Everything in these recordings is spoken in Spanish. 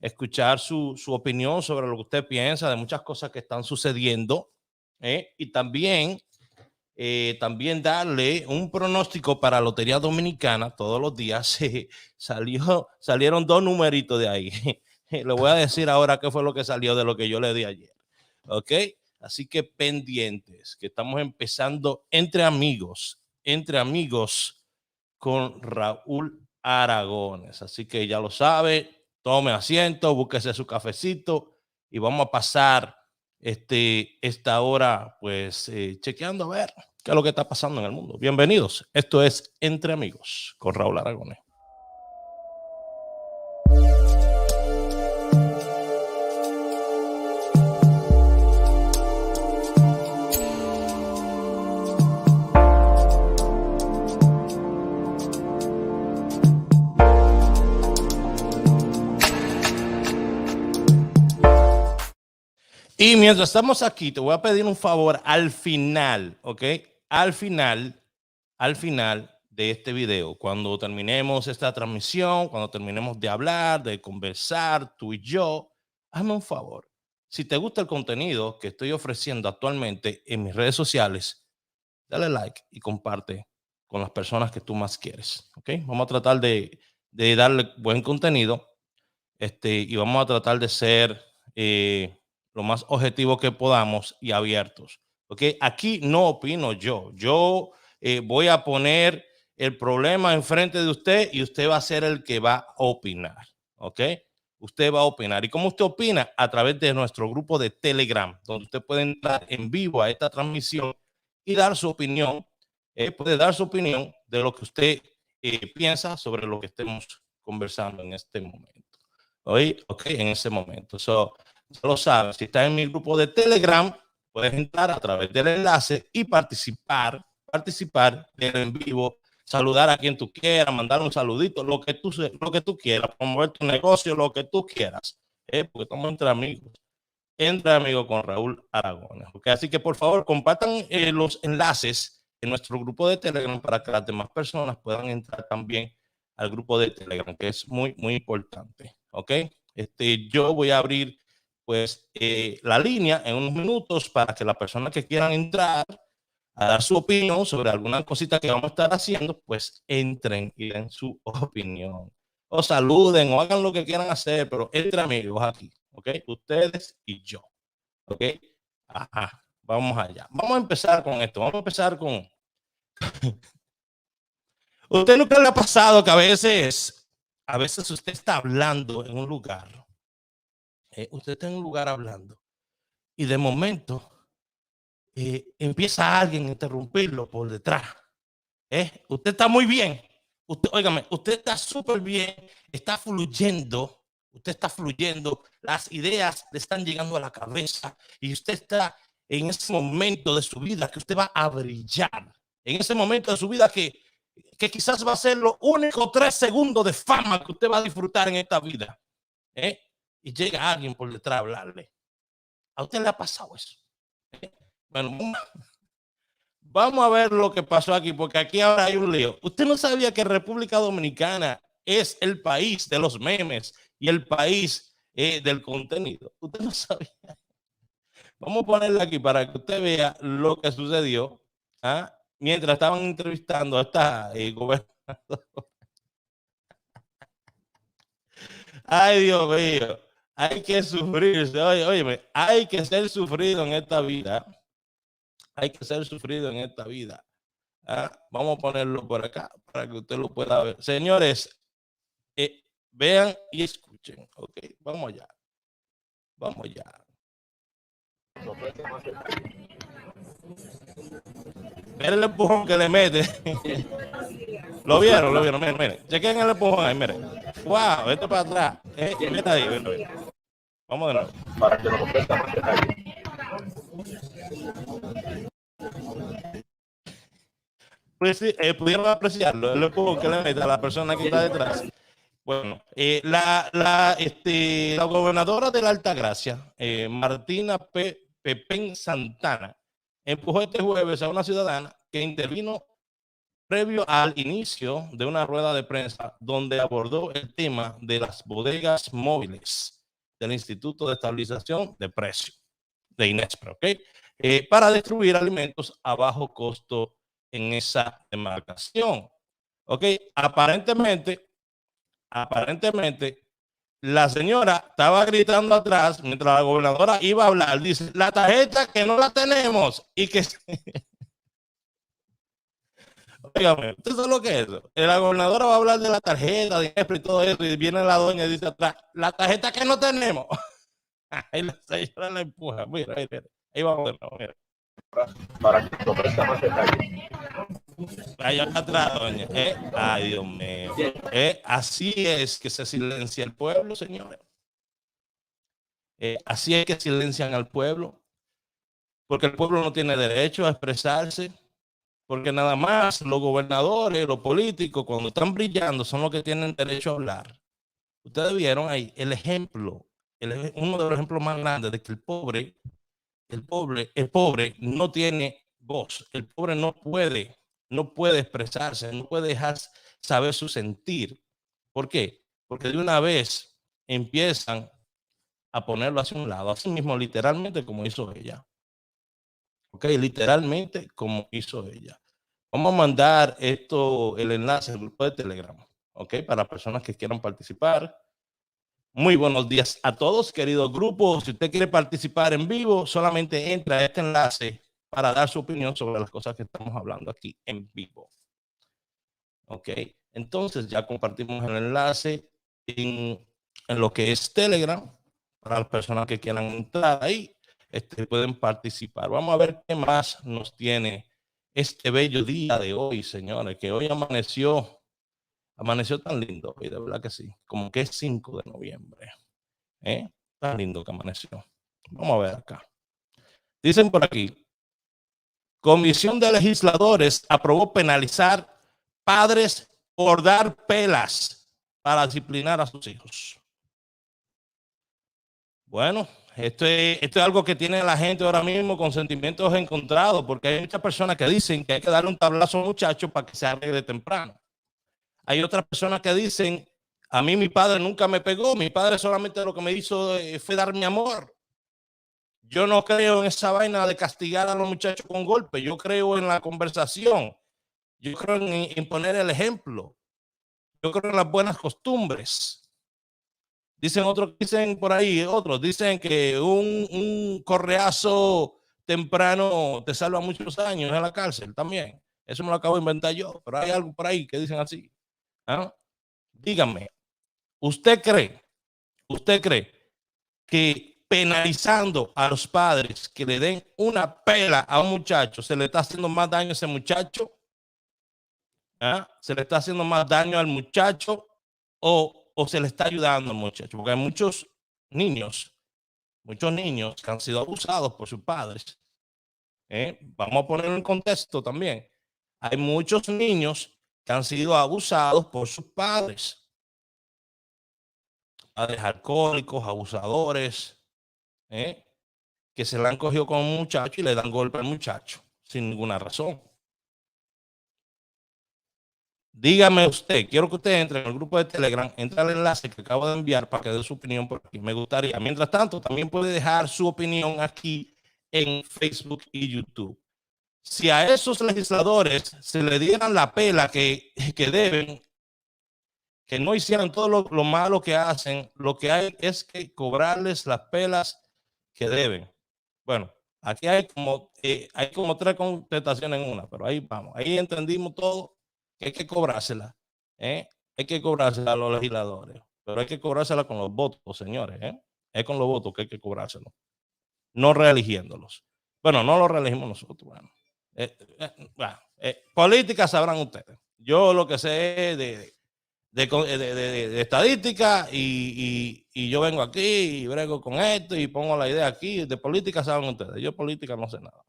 escuchar su opinión sobre lo que usted piensa de muchas cosas que están sucediendo, y también darle un pronóstico para Lotería Dominicana. Todos los días salieron dos numeritos de ahí. Le voy a decir ahora qué fue lo que salió de lo que yo le di ayer. ¿Ok? Así que pendientes, que estamos empezando entre amigos con Raúl Aragones. Así que ya lo sabe, tome asiento, búsquese su cafecito y vamos a pasar esta hora pues chequeando a ver qué es lo que está pasando en el mundo. Bienvenidos, esto es Entre Amigos con Raúl Aragones. Y mientras estamos aquí, te voy a pedir un favor al final, ¿ok? Al final de este video, cuando terminemos esta transmisión, cuando terminemos de hablar, de conversar, tú y yo, hazme un favor. Si te gusta el contenido que estoy ofreciendo actualmente en mis redes sociales, dale like y comparte con las personas que tú más quieres, ¿ok? Vamos a tratar de darle buen contenido, y vamos a tratar de ser lo más objetivo que podamos y abiertos. ¿Ok? Aquí no opino yo. Yo voy a poner el problema enfrente de usted y usted va a ser el que va a opinar. ¿Ok? Usted va a opinar. ¿Y cómo usted opina? A través de nuestro grupo de Telegram, donde usted puede entrar en vivo a esta transmisión y dar su opinión. Puede dar su opinión de lo que usted piensa sobre lo que estemos conversando en este momento. Ok, en ese momento. Ya lo sabes, si estás en mi grupo de Telegram, puedes entrar a través del enlace y participar en vivo, saludar a quien tú quieras, mandar un saludito, lo que tú quieras, promover tu negocio, lo que tú quieras, porque estamos entre amigos con Raúl Aragones. Okay, así que por favor compartan los enlaces en nuestro grupo de Telegram para que las demás personas puedan entrar también al grupo de Telegram, que es muy, muy importante. Ok, yo voy a abrir pues la línea en unos minutos para que las personas que quieran entrar a dar su opinión sobre alguna cosita que vamos a estar haciendo, pues entren y den su opinión. O saluden o hagan lo que quieran hacer, pero entre amigos aquí, ¿ok? Ustedes y yo, ¿ok? Ajá, vamos allá. Vamos a empezar con esto, vamos a empezar con... ¿Usted nunca le ha pasado que a veces usted está hablando en un lugar, usted está en un lugar hablando y de momento empieza alguien a interrumpirlo por detrás? Usted está muy bien, óigame, usted está súper bien, está fluyendo, las ideas le están llegando a la cabeza y usted está en ese momento de su vida que usted va a brillar, en ese momento de su vida que quizás va a ser los únicos 3 segundos de fama que usted va a disfrutar en esta vida, y llega alguien por detrás a hablarle. ¿A usted le ha pasado eso? Bueno, vamos a ver lo que pasó aquí, porque aquí ahora hay un lío. ¿Usted no sabía que República Dominicana es el país de los memes y el país del contenido? ¿Usted no sabía? Vamos a ponerle aquí para que usted vea lo que sucedió mientras estaban entrevistando a esta gobernadora. Ay, Dios mío, hay que sufrir. Oye, hay que ser sufrido en esta vida. Hay que ser sufrido en esta vida. Vamos a ponerlo por acá para que usted lo pueda ver. Señores, vean y escuchen. Ok, vamos allá. Vamos allá. Miren el empujón que le mete. Lo vieron, miren. Chequen el empujón ahí, miren. Wow, esto para atrás. Meta ahí, miren. Vamos de nuevo. Para que lo complete más detalle. Pues sí, pudieron apreciarlo, el empujón que le mete a la persona que está detrás. Bueno, la gobernadora de la Altagracia, Martina Pepén Santana, empujó este jueves a una ciudadana que intervino previo al inicio de una rueda de prensa donde abordó el tema de las bodegas móviles del Instituto de Estabilización de Precios de Inespre, ¿ok? Para distribuir alimentos a bajo costo en esa demarcación, ¿ok? Aparentemente, la señora estaba gritando atrás mientras la gobernadora iba a hablar. Dice, la tarjeta que no la tenemos y que... Óigame, ¿usted sabe lo que es eso? La gobernadora va a hablar de la tarjeta, de Inespre y todo eso, y viene la doña y dice atrás, la tarjeta que no tenemos. Ahí la señora la empuja. Mira, mira, ahí vamos de nuevo, mira. Para que ofrezca más detalles. Allá atrás, doña. Ay, Dios mío. Así es que se silencia el pueblo, señores. Así es que silencian al pueblo, porque el pueblo no tiene derecho a expresarse, porque nada más los gobernadores, los políticos, cuando están brillando, son los que tienen derecho a hablar. Ustedes vieron ahí el ejemplo, uno de los ejemplos más grandes de que el pobre no tiene voz, el pobre no puede expresarse, no puede dejar saber su sentir. ¿Por qué? Porque de una vez empiezan a ponerlo hacia un lado, así mismo literalmente como hizo ella. Ok, literalmente como hizo ella. Vamos a mandar el enlace al grupo de Telegram, ok, para personas que quieran participar. Muy buenos días a todos, queridos grupos. Si usted quiere participar en vivo, solamente entra a este enlace para dar su opinión sobre las cosas que estamos hablando aquí en vivo. Ok, entonces ya compartimos el enlace en lo que es Telegram para las personas que quieran entrar ahí. Pueden participar. Vamos a ver qué más nos tiene este bello día de hoy, señores, que hoy amaneció tan lindo, y de verdad que sí, como que es 5 de noviembre. Tan lindo que amaneció. Vamos a ver acá. Dicen por aquí, Comisión de Legisladores aprobó penalizar padres por dar pelas para disciplinar a sus hijos. Bueno, esto es algo que tiene la gente ahora mismo con sentimientos encontrados, porque hay muchas personas que dicen que hay que darle un tablazo a un muchacho para que se arregle temprano. Hay otras personas que dicen, a mí mi padre nunca me pegó, mi padre solamente lo que me hizo fue darme amor. Yo no creo en esa vaina de castigar a los muchachos con golpes, yo creo en la conversación, yo creo en poner el ejemplo, yo creo en las buenas costumbres. Dicen por ahí, otros dicen que un correazo temprano te salva muchos años en la cárcel también. Eso me lo acabo de inventar yo, pero hay algo por ahí que dicen así. ¿Ah? Dígame, ¿usted cree que penalizando a los padres que le den una pela a un muchacho se le está haciendo más daño a ese muchacho? ¿Ah? ¿Se le está haciendo más daño al muchacho o se le está ayudando al muchacho? Porque hay muchos niños que han sido abusados por sus padres. Vamos a ponerlo en contexto también. Hay muchos niños que han sido abusados por sus padres. Padres alcohólicos, abusadores, que se le han cogido con un muchacho y le dan golpe al muchacho sin ninguna razón. Dígame usted, quiero que usted entre en el grupo de Telegram, entre al enlace que acabo de enviar para que dé su opinión por aquí. Me gustaría. Mientras tanto, también puede dejar su opinión aquí en Facebook y YouTube. Si a esos legisladores se le dieran la pela que deben, que no hicieran todo lo malo que hacen, lo que hay es que cobrarles las pelas que deben. Bueno, aquí hay como 3 contestaciones en una, pero ahí vamos. Ahí entendimos todo, que hay que cobrársela. Hay que cobrársela a los legisladores, pero hay que cobrársela con los votos, señores. Es con los votos que hay que cobrárselo, no reeligiéndolos. Bueno, no lo reelegimos nosotros. Bueno. Política sabrán ustedes. Yo lo que sé es de estadística y yo vengo aquí y brego con esto y pongo la idea aquí. De política saben ustedes. Yo política no sé nada.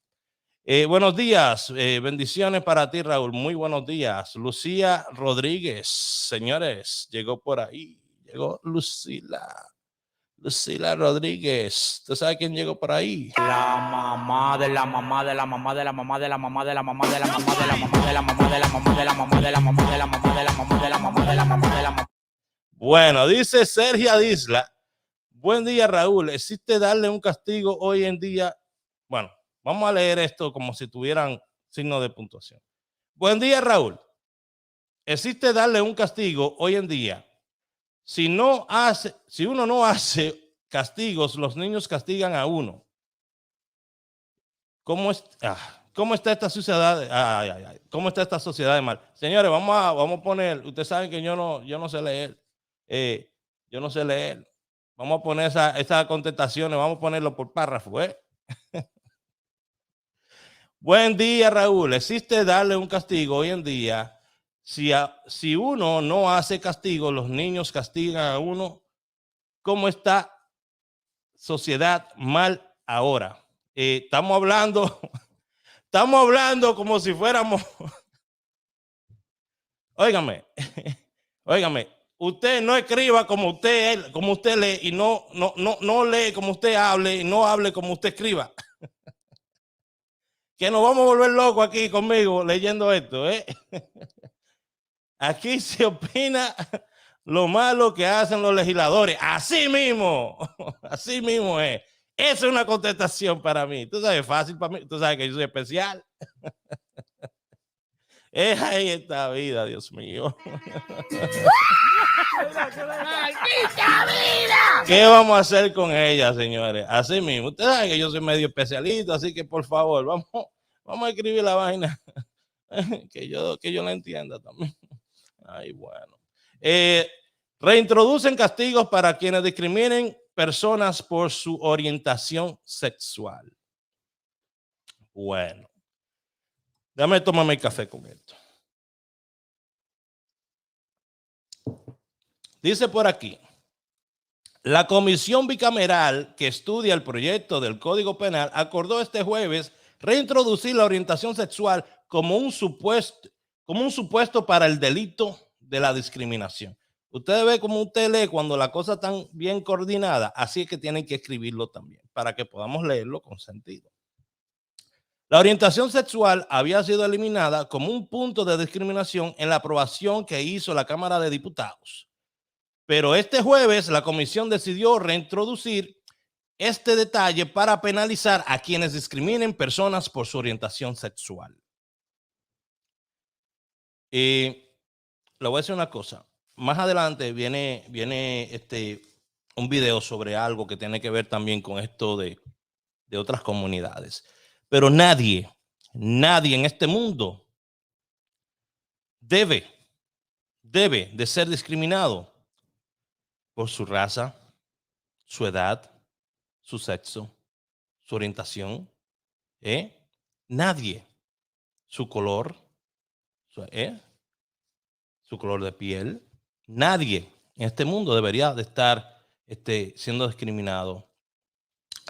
Buenos días, bendiciones para ti, Raúl. Muy buenos días. Lucía Rodríguez, señores, llegó por ahí. Llegó Lucila. Lucila Rodríguez. ¿Usted sabe quién llegó por ahí? La mamá de la mamá de la mamá de la mamá de la mamá de la mamá de la mamá de la mamá de la mamá de la mamá de la mamá de la mamá de la mamá de la mamá de la mamá de la mamá de la mamá. Bueno, dice Sergio Disla. Buen día, Raúl. ¿Existe darle un castigo hoy en día? Bueno, vamos a leer esto como si tuvieran signo de puntuación. Buen día, Raúl. ¿Existe darle un castigo hoy en día? Si uno no hace castigos, los niños castigan a uno. ¿Cómo está esta sociedad? ¿Cómo está esta sociedad de mal? Señores, vamos a poner, ustedes saben que yo no sé leer. Yo no sé leer. Vamos a poner esas contestaciones, vamos a ponerlo por párrafo. Buen día, Raúl. ¿Existe darle un castigo hoy en día? Si uno no hace castigo, los niños castigan a uno. ¿Cómo está sociedad mal ahora? Estamos hablando como si fuéramos. Óigame, usted no escriba como usted lee y no lee como usted hable y no hable como usted escriba. Que nos vamos a volver locos aquí conmigo leyendo esto, Aquí se opina lo malo que hacen los legisladores. Así mismo es. Esa es una contestación para mí. Tú sabes, fácil para mí. Tú sabes que yo soy especial. Es ahí esta vida, Dios mío. ¿Qué vamos a hacer con ella, señores? Así mismo. Ustedes saben que yo soy medio especialista, así que por favor, vamos a escribir la vaina que yo la entienda también. Ay, bueno. Reintroducen castigos para quienes discriminen personas por su orientación sexual. Bueno. Déjame tomarme el café con esto. Dice por aquí, la comisión bicameral que estudia el proyecto del Código Penal acordó este jueves reintroducir la orientación sexual como un supuesto para el delito de la discriminación. Ustedes ven como usted lee cuando la cosa está bien coordinada, así es que tienen que escribirlo también para que podamos leerlo con sentido. La orientación sexual había sido eliminada como un punto de discriminación en la aprobación que hizo la Cámara de Diputados. Pero este jueves la comisión decidió reintroducir este detalle para penalizar a quienes discriminen personas por su orientación sexual. Le voy a decir una cosa. Más adelante viene un video sobre algo que tiene que ver también con esto de otras comunidades. Pero nadie en este mundo debe de ser discriminado por su raza, su edad, su sexo, su orientación. Nadie. Su color, su color de piel. Nadie en este mundo debería de estar siendo discriminado.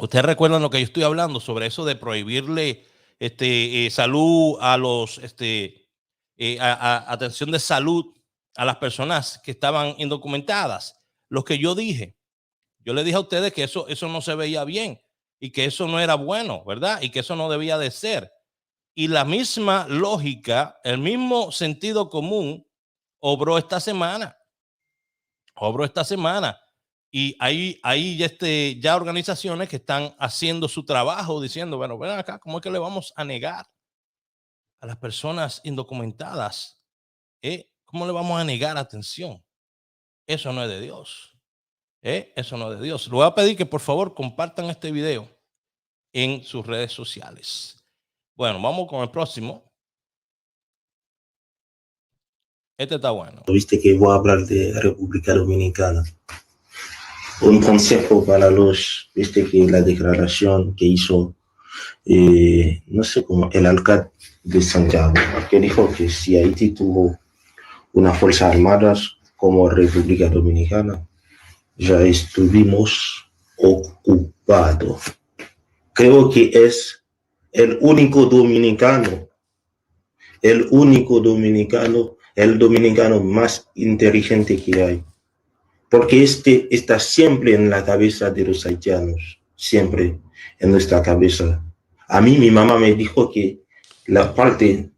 Ustedes recuerdan lo que yo estoy hablando sobre eso de prohibirle salud a los atención de salud a las personas que estaban indocumentadas. Lo que yo dije, yo le dije a ustedes que eso no se veía bien y que eso no era bueno, ¿verdad? Y que eso no debía de ser. Y la misma lógica, el mismo sentido común obró esta semana. Y hay ya organizaciones que están haciendo su trabajo diciendo, bueno, ven acá, ¿cómo es que le vamos a negar a las personas indocumentadas? ¿Cómo le vamos a negar atención? Eso no es de Dios. Eso no es de Dios. Le voy a pedir que por favor compartan este video en sus redes sociales. Bueno, vamos con el próximo. Este está bueno. Viste que voy a hablar de República Dominicana. Un consejo para viste que la declaración que hizo, no sé cómo, el alcalde de Santiago, que dijo que si Haití tuvo unas fuerzas armadas como República Dominicana, ya estuvimos ocupados. Creo que es el único dominicano, el dominicano más inteligente que hay. porque este está siempre en la cabeza de los haitianos, siempre en nuestra cabeza. A mí mi mamá me dijo que la parte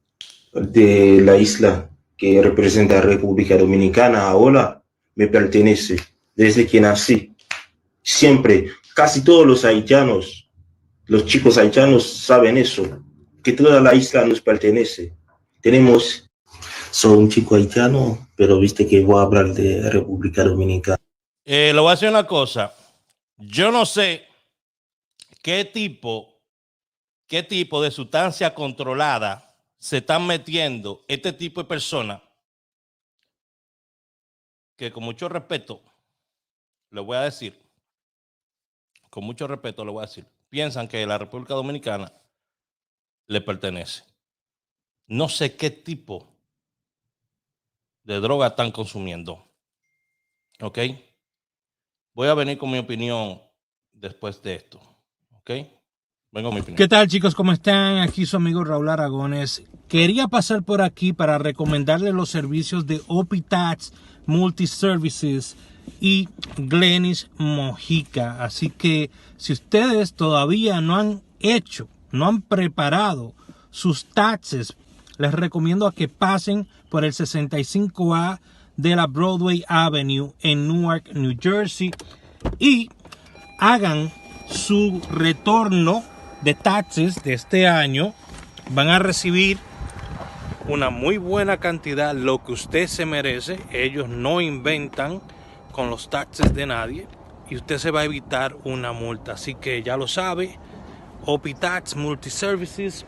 de la isla que representa a República Dominicana ahora me pertenece desde que nací. Siempre, casi todos los haitianos, los chicos haitianos saben eso, que toda la isla nos pertenece. Soy un chico haitiano, pero viste que voy a hablar de República Dominicana. Le voy a decir una cosa. Yo no sé qué tipo de sustancia controlada se están metiendo este tipo de personas que con mucho respeto le voy a decir, piensan que la República Dominicana le pertenece. No sé qué tipo de droga están consumiendo. ¿Ok? Voy a venir con mi opinión después de esto. ¿Ok? Vengo con mi opinión. ¿Qué tal, chicos? ¿Cómo están? Aquí su amigo Raúl Aragones. Quería pasar por aquí para recomendarles los servicios de Opitax Multiservices y Glenis Mojica. Así que si ustedes todavía no han preparado sus taxes, les recomiendo a que pasen por el 65A de la Broadway Avenue en Newark, New Jersey, y hagan su retorno de taxes de este año. Van a recibir una muy buena cantidad, lo que usted se merece. Ellos no inventan con los taxes de nadie y usted se va a evitar una multa. Así que ya lo sabe, Opitax Multiservices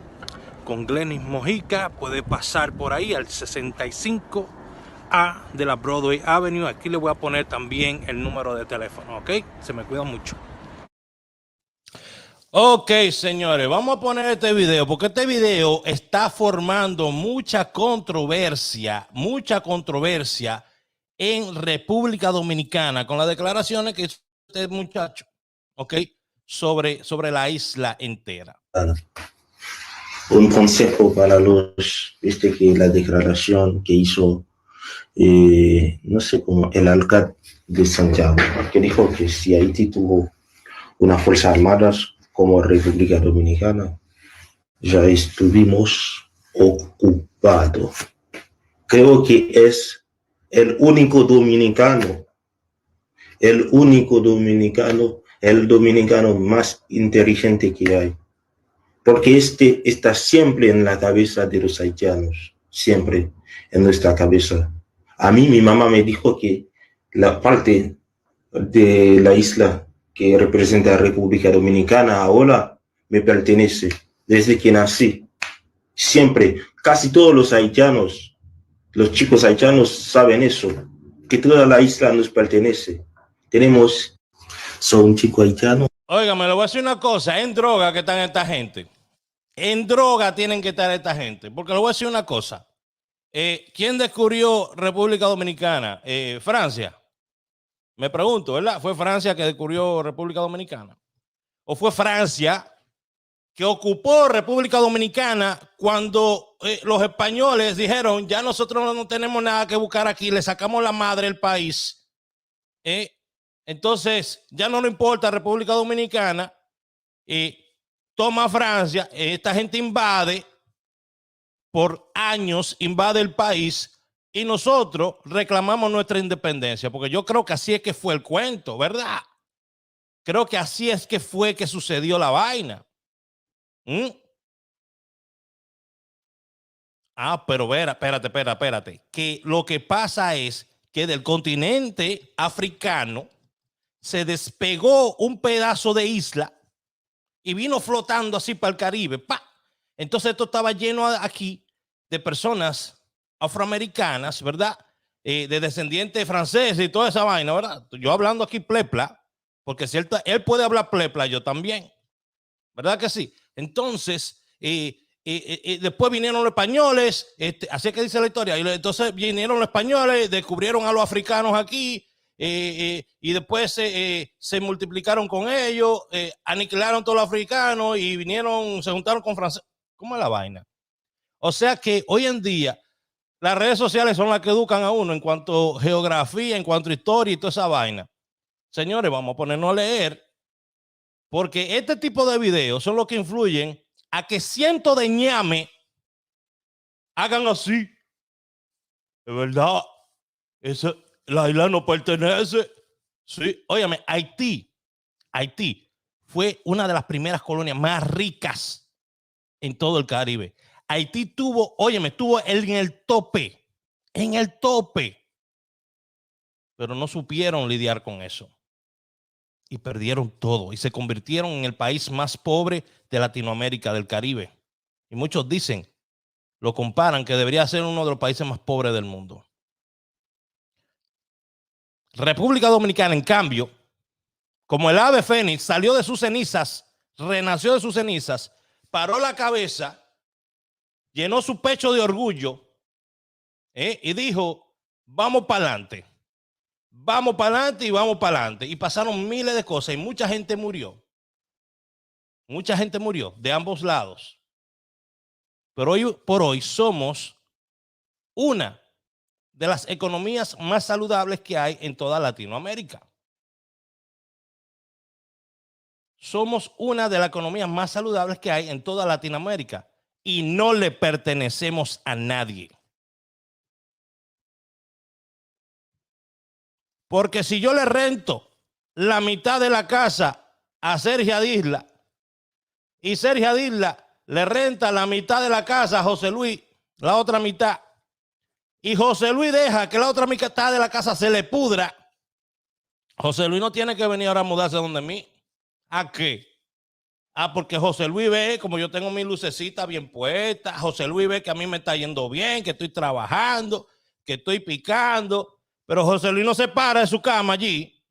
con Glenis Mojica. Puede pasar por ahí al 65A de la Broadway Avenue. Aquí le voy a poner también el número de teléfono, ¿ok? Se me cuida mucho. Ok, señores, vamos a poner este video porque este video está formando mucha controversia en República Dominicana con las declaraciones que hizo este muchacho, ok, sobre la isla entera. Un consejo para viste que la declaración que hizo, no sé cómo, el alcalde de Santiago, que dijo que si Haití tuvo unas fuerzas armadas como República Dominicana, ya estuvimos ocupados. Creo que es el único dominicano, el dominicano más inteligente que hay. Porque este está siempre en la cabeza de los haitianos, siempre en nuestra cabeza. A mí mi mamá me dijo que la parte de la isla que representa a República Dominicana ahora me pertenece desde que nací. Siempre, casi todos los haitianos, los chicos haitianos saben eso, que toda la isla nos pertenece. Soy un chico haitiano. Óigame, le voy a decir una cosa, en droga que están esta gente. En droga tienen que estar esta gente, porque le voy a decir una cosa. ¿Quién descubrió República Dominicana? Francia. Me pregunto, ¿verdad? ¿Fue Francia que descubrió República Dominicana? ¿O fue Francia que ocupó República Dominicana cuando los españoles dijeron, ya nosotros no tenemos nada que buscar aquí, le sacamos la madre al país? Entonces, ya no le importa República Dominicana, toma Francia, esta gente invade, por años invade el país, y nosotros reclamamos nuestra independencia, porque yo creo que así es que fue el cuento, ¿verdad? Creo que así es que fue que sucedió la vaina. Pero espérate. Que lo que pasa es que del continente africano se despegó un pedazo de isla y vino flotando así para el Caribe. ¡Pa! Entonces esto estaba lleno aquí de personas afroamericanas, ¿verdad? De descendientes franceses y toda esa vaina, ¿verdad? Yo hablando aquí plepla, porque si él puede hablar plepla, yo también, ¿verdad que sí? Entonces, después vinieron los españoles, así es que dice la historia, y entonces vinieron los españoles, descubrieron a los africanos aquí, y después se multiplicaron con ellos, aniquilaron todos los africanos y se juntaron con franceses. ¿Cómo es la vaina? O sea que hoy en día Las redes sociales son las que educan a uno en cuanto a geografía, en cuanto a historia y toda esa vaina. Señores, vamos a ponernos a leer, porque este tipo de videos son los que influyen a que cientos de ñames hagan así. Es verdad, la isla no pertenece. Sí, óyame, Haití fue una de las primeras colonias más ricas en todo el Caribe. Haití estuvo en el tope, pero no supieron lidiar con eso y perdieron todo y se convirtieron en el país más pobre de Latinoamérica, del Caribe. Y muchos dicen, lo comparan, que debería ser uno de los países más pobres del mundo. República Dominicana, en cambio, como el ave fénix, salió de sus cenizas, renació de sus cenizas, paró la cabeza, llenó su pecho de orgullo y dijo, vamos para adelante. Vamos para adelante y vamos para adelante. Y pasaron miles de cosas y mucha gente murió. Mucha gente murió de ambos lados. Pero hoy por hoy somos una de las economías más saludables que hay en toda Latinoamérica. Somos una de las economías más saludables que hay en toda Latinoamérica y no le pertenecemos a nadie. Porque si yo le rento la mitad de la casa a Sergio Adisla y Sergio Adisla le renta la mitad de la casa a José Luis, la otra mitad, y José Luis deja que la otra mitad de la casa se le pudra, José Luis no tiene que venir ahora a mudarse donde mí. ¿A qué? Porque José Luis ve como yo tengo mi lucecita bien puesta, José Luis ve que a mí me está yendo bien, que estoy trabajando, que estoy picando. Pero José Luis no se para de su cama allí.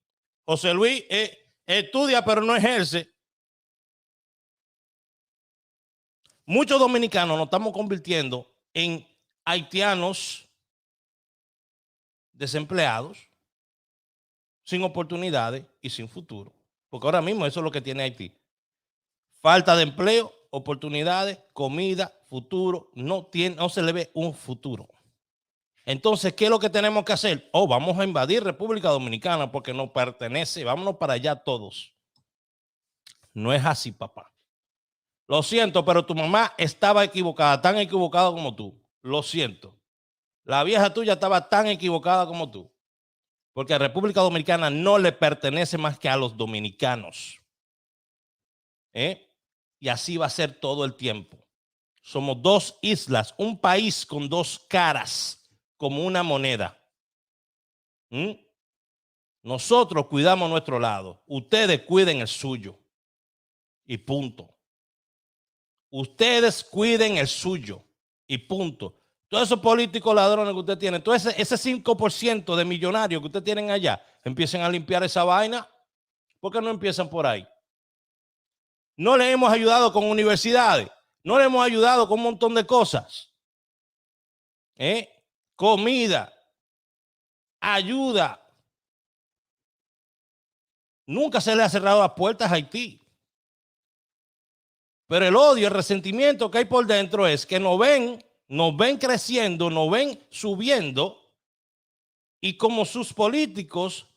José Luis estudia, pero no ejerce. Muchos dominicanos nos estamos convirtiendo en haitianos desempleados, sin oportunidades y sin futuro. Porque ahora mismo eso es lo que tiene Haití. Falta de empleo, oportunidades, comida, futuro. No se le ve un futuro. Entonces, ¿qué es lo que tenemos que hacer? Vamos a invadir República Dominicana porque nos pertenece. Vámonos para allá todos. No es así, papá. Lo siento, pero tu mamá estaba equivocada, tan equivocada como tú. Lo siento. La vieja tuya estaba tan equivocada como tú. Porque a República Dominicana no le pertenece más que a los dominicanos. Y así va a ser todo el tiempo. Somos dos islas, un país con dos caras, como una moneda. Nosotros cuidamos nuestro lado, ustedes cuiden el suyo y punto. Ustedes cuiden el suyo y punto. Todos esos políticos ladrones que usted tiene, todo ese 5% de millonarios que usted tienen allá, empiecen a limpiar esa vaina. ¿Por qué no empiezan por ahí? No le hemos ayudado con universidades, no le hemos ayudado con un montón de cosas. Comida, ayuda. Nunca se le ha cerrado las puertas a Haití. Pero el odio, el resentimiento que hay por dentro es que nos ven creciendo, nos ven subiendo, y como sus políticos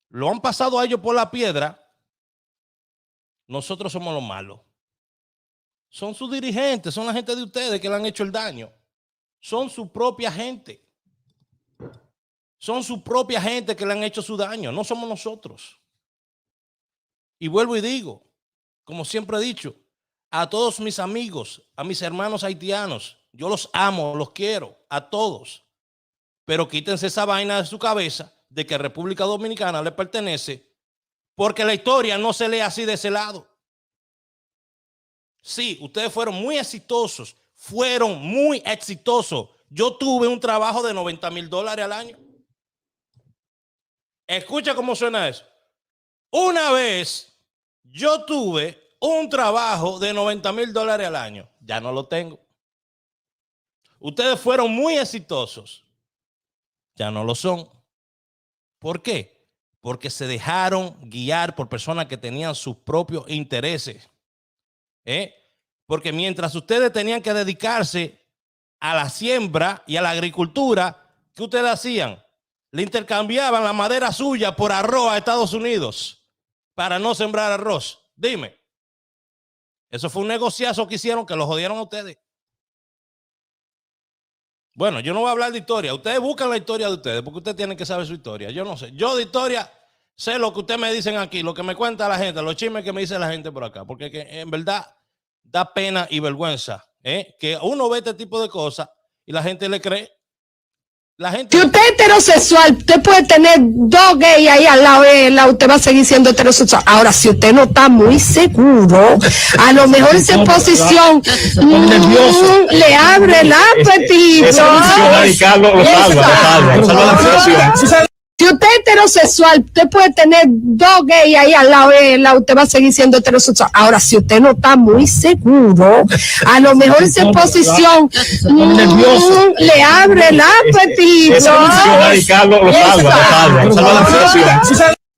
lo han pasado a ellos por la piedra, nosotros somos los malos. Son sus dirigentes, son la gente de ustedes que le han hecho el daño. Son su propia gente. Son su propia gente que le han hecho su daño, no somos nosotros. Y vuelvo y digo, como siempre he dicho, a todos mis amigos, a mis hermanos haitianos, yo los amo, los quiero, a todos. Pero quítense esa vaina de su cabeza de que República Dominicana le pertenece, porque la historia no se lee así de ese lado. Sí, ustedes fueron muy exitosos, Yo tuve un trabajo de $90,000 al año. Escucha cómo suena eso. Una vez yo tuve un trabajo de $90,000 al año. Ya no lo tengo. Ustedes fueron muy exitosos. Ya no lo son. ¿Por qué? Porque se dejaron guiar por personas que tenían sus propios intereses. Porque mientras ustedes tenían que dedicarse a la siembra y a la agricultura, ¿qué ustedes hacían? Le intercambiaban la madera suya por arroz a Estados Unidos para no sembrar arroz. Dime. Eso fue un negociazo que hicieron que lo jodieron a ustedes. Bueno, yo no voy a hablar de historia. Ustedes buscan la historia de ustedes porque ustedes tienen que saber su historia. Yo no sé. Yo de historia sé lo que ustedes me dicen aquí, lo que me cuenta la gente, los chismes que me dice la gente por acá. Porque en verdad da pena y vergüenza que uno ve este tipo de cosas y la gente le cree. La gente... Si usted es heterosexual, usted puede tener 2 gays ahí al lado de la, usted va a seguir siendo heterosexual. Ahora, si usted no está muy seguro, a lo mejor esa posición le abre el apetito. Si usted es heterosexual, usted puede tener 2 gays ahí al lado de la, usted va a seguir siendo heterosexual. Ahora, si usted no está muy seguro, a lo mejor esa posición le abre el apetito.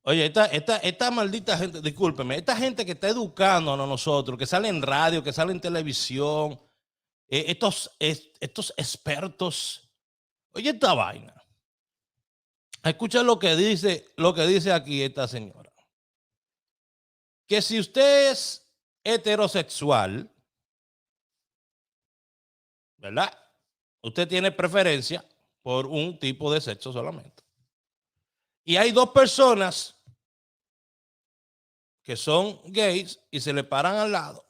Oye, esta maldita gente, discúlpeme, esta gente que está educando a nosotros, que sale en radio, que sale en televisión, estos expertos, oye esta vaina. Escucha lo que dice aquí esta señora. Que si usted es heterosexual, ¿verdad? Usted tiene preferencia por un tipo de sexo solamente. Y hay 2 personas que son gays y se le paran al lado.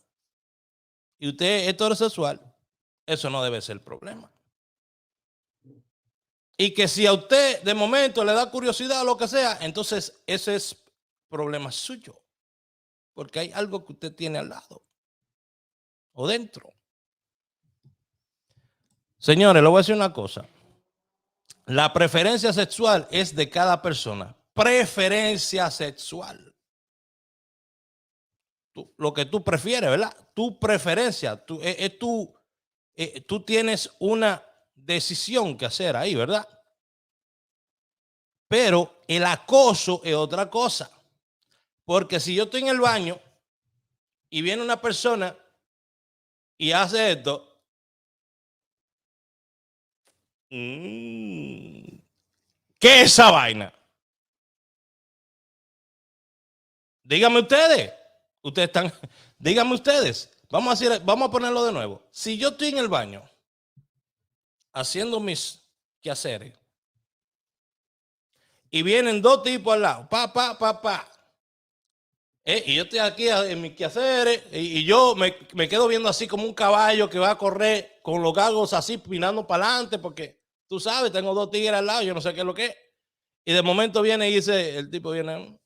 Y usted es heterosexual, eso no debe ser el problema. Y que si a usted de momento le da curiosidad o lo que sea, entonces ese es problema suyo. Porque hay algo que usted tiene al lado o dentro. Señores, le voy a decir una cosa. La preferencia sexual es de cada persona. Preferencia sexual. Lo que tú prefieres, ¿verdad? Tu preferencia. Tú tienes una decisión que hacer ahí, ¿verdad? Pero el acoso es otra cosa. Porque si yo estoy en el baño y viene una persona y hace esto, ¿qué es esa vaina? Díganme ustedes. Díganme ustedes. Vamos a ponerlo de nuevo. Si yo estoy en el baño haciendo mis quehaceres y vienen 2 tipos al lado, y yo estoy aquí en mis quehaceres y yo me quedo viendo así como un caballo que va a correr con los galgos así pinando para adelante porque tú sabes, tengo 2 tigres al lado, yo no sé qué es lo que es. Y de momento viene y dice, el tipo viene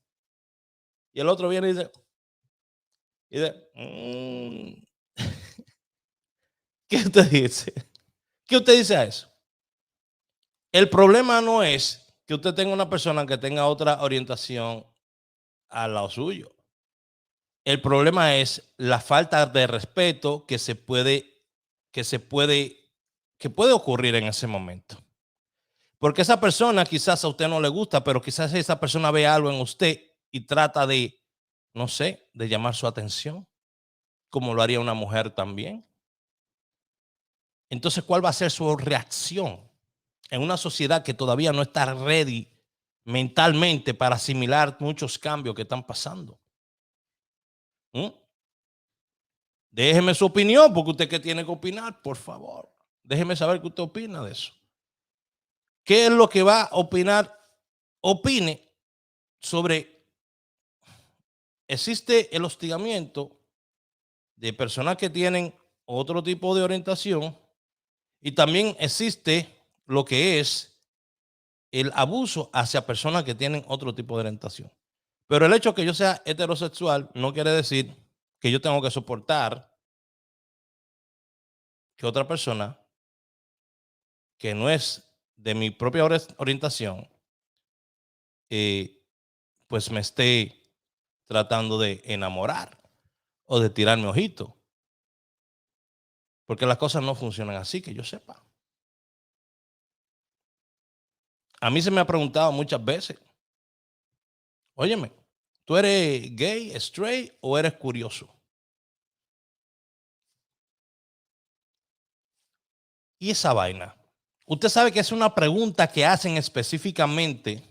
y el otro viene y dice ¿qué usted dice? ¿Qué usted dice a eso? El problema no es que usted tenga una persona que tenga otra orientación al lado suyo. El problema es la falta de respeto que puede ocurrir en ese momento. Porque esa persona quizás a usted no le gusta, pero quizás esa persona ve algo en usted y trata de, no sé, de llamar su atención, como lo haría una mujer también. Entonces, ¿cuál va a ser su reacción en una sociedad que todavía no está ready mentalmente para asimilar muchos cambios que están pasando? Déjeme su opinión, porque usted que tiene que opinar, por favor. Déjeme saber qué usted opina de eso. ¿Qué es lo que va a opinar? Opine sobre, existe el hostigamiento de personas que tienen otro tipo de orientación y también existe lo que es el abuso hacia personas que tienen otro tipo de orientación. Pero el hecho de que yo sea heterosexual no quiere decir que yo tengo que soportar que otra persona que no es de mi propia orientación, pues me esté tratando de enamorar o de tirarme ojito. Porque las cosas no funcionan así, que yo sepa. A mí se me ha preguntado muchas veces, óyeme, ¿tú eres gay, straight o eres curioso? ¿Y esa vaina? Usted sabe que es una pregunta que hacen específicamente.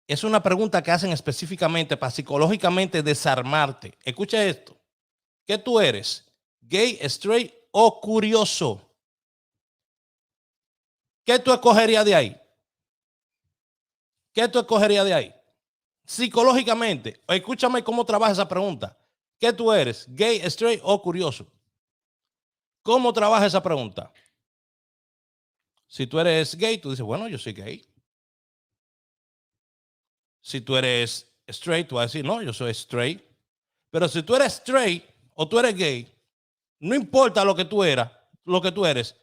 Es una pregunta que hacen específicamente para psicológicamente desarmarte. Escucha esto. ¿Qué tú eres? ¿Gay, straight o curioso? ¿Qué tú escogerías de ahí? ¿Qué tú escogerías de ahí? Psicológicamente. Escúchame cómo trabaja esa pregunta. ¿Qué tú eres? ¿Gay, straight o curioso? ¿Cómo trabaja esa pregunta? Si tú eres gay, tú dices, bueno, yo soy gay. Si tú eres straight, tú vas a decir, no, yo soy straight. Pero si tú eres straight o tú eres gay, no importa lo que tú eres,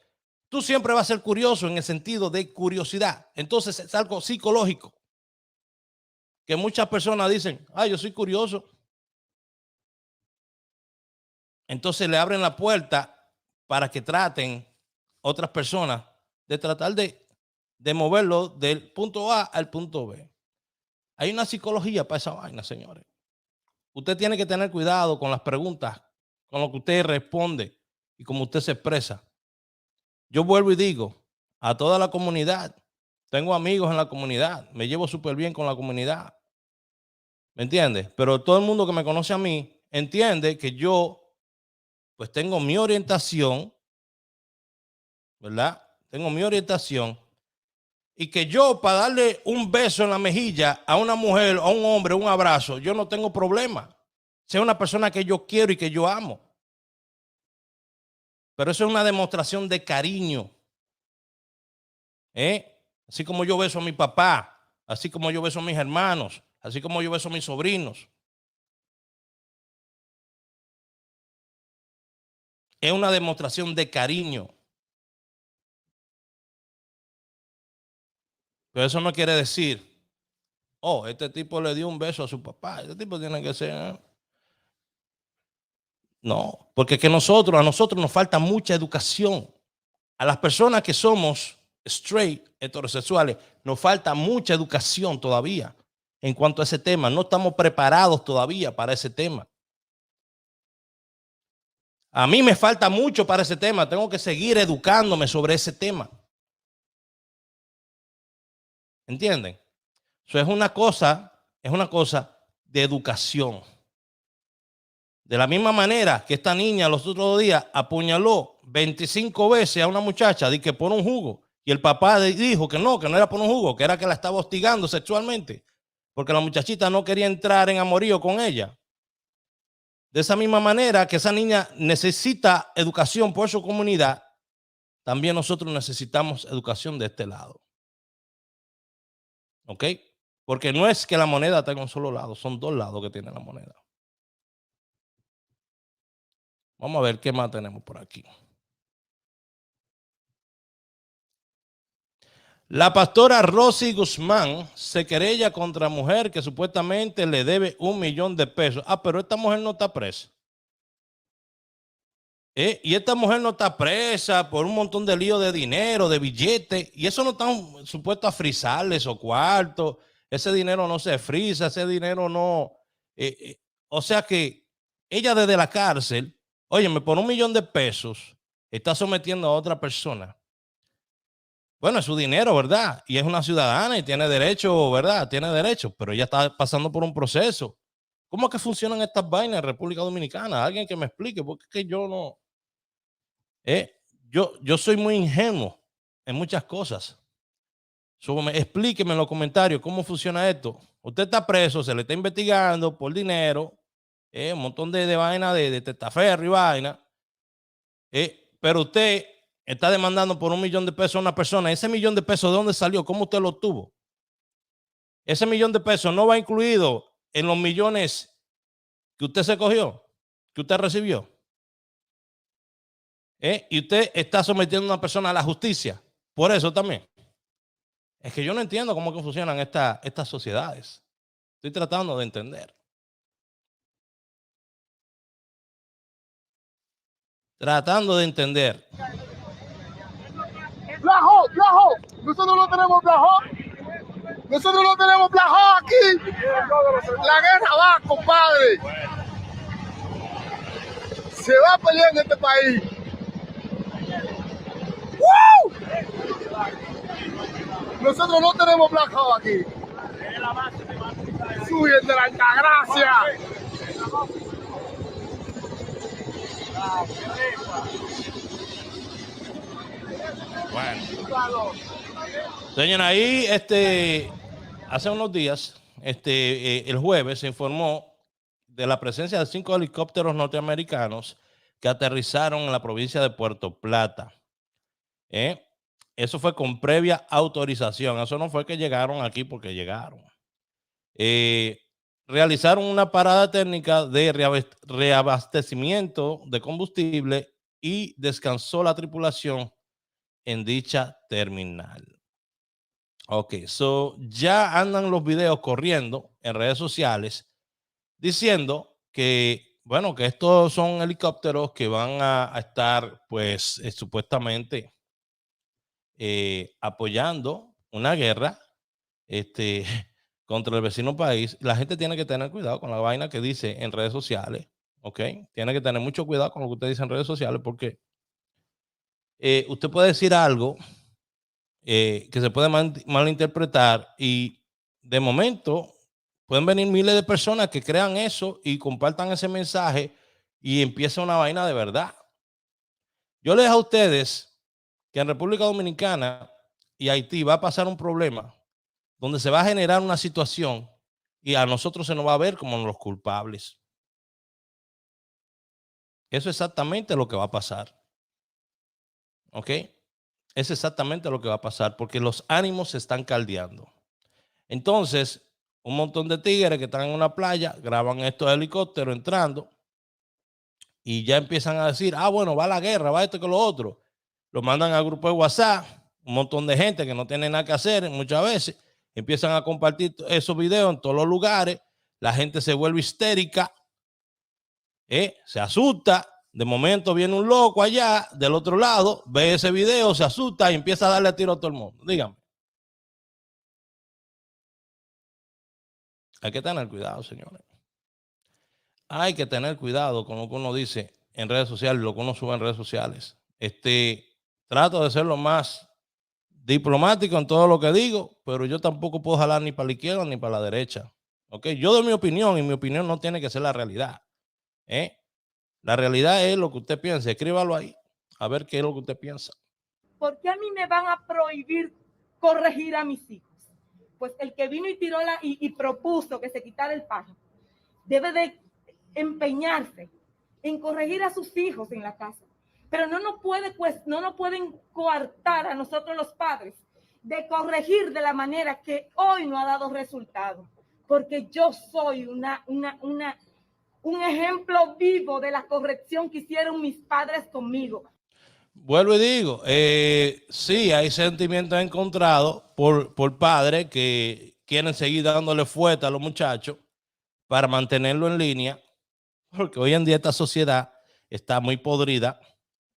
tú siempre vas a ser curioso en el sentido de curiosidad. Entonces es algo psicológico. Que muchas personas dicen, yo soy curioso. Entonces le abren la puerta para que traten otras personas de tratar de moverlo del punto A al punto B. Hay una psicología para esa vaina, señores. Usted tiene que tener cuidado con las preguntas, con lo que usted responde y cómo usted se expresa. Yo vuelvo y digo a toda la comunidad, tengo amigos en la comunidad, me llevo súper bien con la comunidad. ¿Me entiende? Pero todo el mundo que me conoce a mí entiende que yo pues tengo mi orientación, ¿verdad? Tengo mi orientación y que yo para darle un beso en la mejilla a una mujer, a un hombre, un abrazo, yo no tengo problema. Sea una persona que yo quiero y que yo amo. Pero eso es una demostración de cariño. Así como yo beso a mi papá, así como yo beso a mis hermanos, así como yo beso a mis sobrinos. Es una demostración de cariño. Pero eso no quiere decir, este tipo le dio un beso a su papá. Este tipo tiene que ser... No, porque que a nosotros nos falta mucha educación. A las personas que somos straight, heterosexuales, nos falta mucha educación todavía en cuanto a ese tema. No estamos preparados todavía para ese tema. A mí me falta mucho para ese tema. Tengo que seguir educándome sobre ese tema. ¿Entienden? Eso es una cosa de educación. De la misma manera que esta niña los otros días apuñaló 25 veces a una muchacha de que por un jugo. Y el papá dijo que no era por un jugo, que era que la estaba hostigando sexualmente. Porque la muchachita no quería entrar en amorío con ella. De esa misma manera que esa niña necesita educación por su comunidad, también nosotros necesitamos educación de este lado. ¿Ok? Porque no es que la moneda tenga un solo lado, son dos lados que tiene la moneda. Vamos a ver qué más tenemos por aquí. La pastora Rosy Guzmán se querella contra mujer que supuestamente le debe $1 millón de pesos. Pero esta mujer no está presa. Y esta mujer no está presa por un montón de líos de dinero, de billetes. Y eso no están supuestos a frizarle esos cuartos. Ese dinero no se frisa, ese dinero no. O sea que ella desde la cárcel, óyeme, por $1 millón de pesos, está sometiendo a otra persona. Bueno, es su dinero, ¿verdad? Y es una ciudadana y tiene derecho, ¿verdad? Tiene derecho, pero ella está pasando por un proceso. ¿Cómo es que funcionan estas vainas en República Dominicana? Alguien que me explique, porque es que yo no... Yo soy muy ingenuo en muchas cosas. Explíqueme en los comentarios cómo funciona esto. Usted está preso, se le está investigando por dinero, un montón de vaina de testaferro y vaina, pero usted está demandando por $1 millón de pesos a una persona. Ese $1 millón de pesos, ¿de dónde salió? ¿Cómo usted lo obtuvo? Ese $1 millón de pesos no va incluido en los millones que usted se cogió, que usted recibió. Y usted está sometiendo a una persona a la justicia. Por eso también. Es que yo no entiendo cómo que funcionan estas sociedades. Estoy tratando de entender. Tratando de entender. Blajo. Nosotros no tenemos Blajo. Nosotros no tenemos Blajo aquí. La guerra va, compadre. Se va a pelear en este país. Nosotros no tenemos Black Hawk aquí. Suben de la Altagracia. Bueno. Señora, ahí hace unos días, el jueves se informó de la presencia de 5 helicópteros norteamericanos que aterrizaron en la provincia de Puerto Plata. Eso fue con previa autorización. Eso no fue que llegaron aquí porque llegaron. Realizaron una parada técnica de reabastecimiento de combustible y descansó la tripulación en dicha terminal. Ok, so ya andan los videos corriendo en redes sociales diciendo que, bueno, que estos son helicópteros que van a estar, pues, supuestamente apoyando una guerra contra el vecino país. La gente tiene que tener cuidado con la vaina que dice en redes sociales, ¿ok? Tiene que tener mucho cuidado con lo que usted dice en redes sociales porque usted puede decir algo que se puede malinterpretar y de momento pueden venir miles de personas que crean eso y compartan ese mensaje y empieza una vaina de verdad. Yo les digo a ustedes que en República Dominicana y Haití va a pasar un problema donde se va a generar una situación y a nosotros se nos va a ver como los culpables. Eso es exactamente lo que va a pasar. ¿Ok? Es exactamente lo que va a pasar porque los ánimos se están caldeando. Entonces, un montón de tigres que están en una playa graban estos helicópteros entrando y ya empiezan a decir, bueno, va la guerra, va esto que lo otro. Lo mandan al grupo de WhatsApp, un montón de gente que no tiene nada que hacer muchas veces. Empiezan a compartir esos videos en todos los lugares. La gente se vuelve histérica, se asusta. De momento viene un loco allá del otro lado, ve ese video, se asusta y empieza a darle a tiro a todo el mundo. Dígame. Hay que tener cuidado, señores. Hay que tener cuidado con lo que uno dice en redes sociales, lo que uno sube en redes sociales. Trato de ser lo más diplomático en todo lo que digo, pero yo tampoco puedo jalar ni para la izquierda ni para la derecha. ¿Ok? Yo doy mi opinión y mi opinión no tiene que ser la realidad. La realidad es lo que usted piensa. Escríbalo ahí, a ver qué es lo que usted piensa. ¿Por qué a mí me van a prohibir corregir a mis hijos? Pues el que vino y tiró y propuso que se quitara el pago, debe de empeñarse en corregir a sus hijos en la casa. Pero no nos pueden coartar a nosotros los padres de corregir de la manera que hoy no ha dado resultado. Porque yo soy un ejemplo vivo de la corrección que hicieron mis padres conmigo. Vuelvo y digo, sí, hay sentimientos encontrados por padres que quieren seguir dándole fuerte a los muchachos para mantenerlo en línea, porque hoy en día esta sociedad está muy podrida,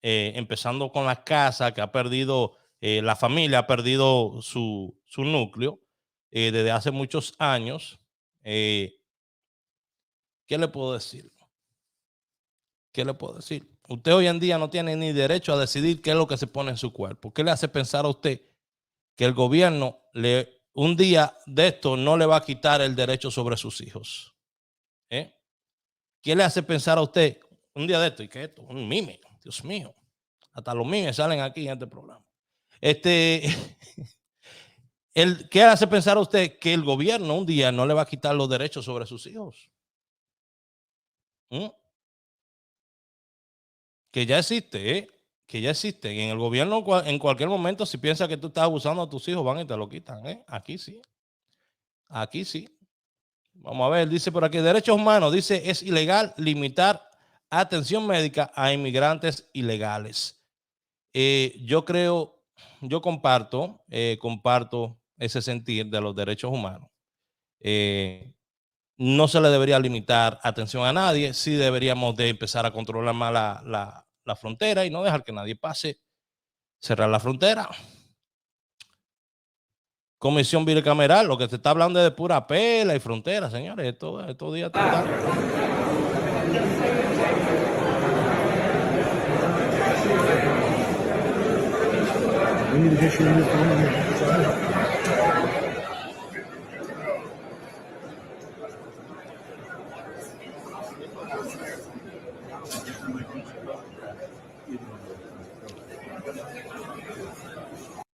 empezando con la casa que ha perdido, la familia ha perdido su núcleo desde hace muchos años. ¿Qué le puedo decir? ¿Qué le puedo decir? Usted hoy en día no tiene ni derecho a decidir qué es lo que se pone en su cuerpo. ¿Qué le hace pensar a usted que el gobierno un día de esto no le va a quitar el derecho sobre sus hijos? ¿Qué le hace pensar a usted un día de esto? ¿Y qué es esto? Un mime. Dios mío. Hasta los mimes salen aquí en este programa. ¿Qué le hace pensar a usted que el gobierno un día no le va a quitar los derechos sobre sus hijos? Que ya existe, que ya existe. Y en el gobierno, en cualquier momento, si piensa que tú estás abusando a tus hijos, van y te lo quitan. Aquí sí. Aquí sí. Vamos a ver, dice por aquí, derechos humanos, dice, es ilegal limitar atención médica a inmigrantes ilegales. Yo comparto ese sentir de los derechos humanos. No se le debería limitar atención a nadie. Sí deberíamos de empezar a controlar más la frontera y no dejar que nadie pase. Cerrar la frontera. Comisión bicameral, lo que se está hablando es de pura pela y frontera, señores. Estos días están...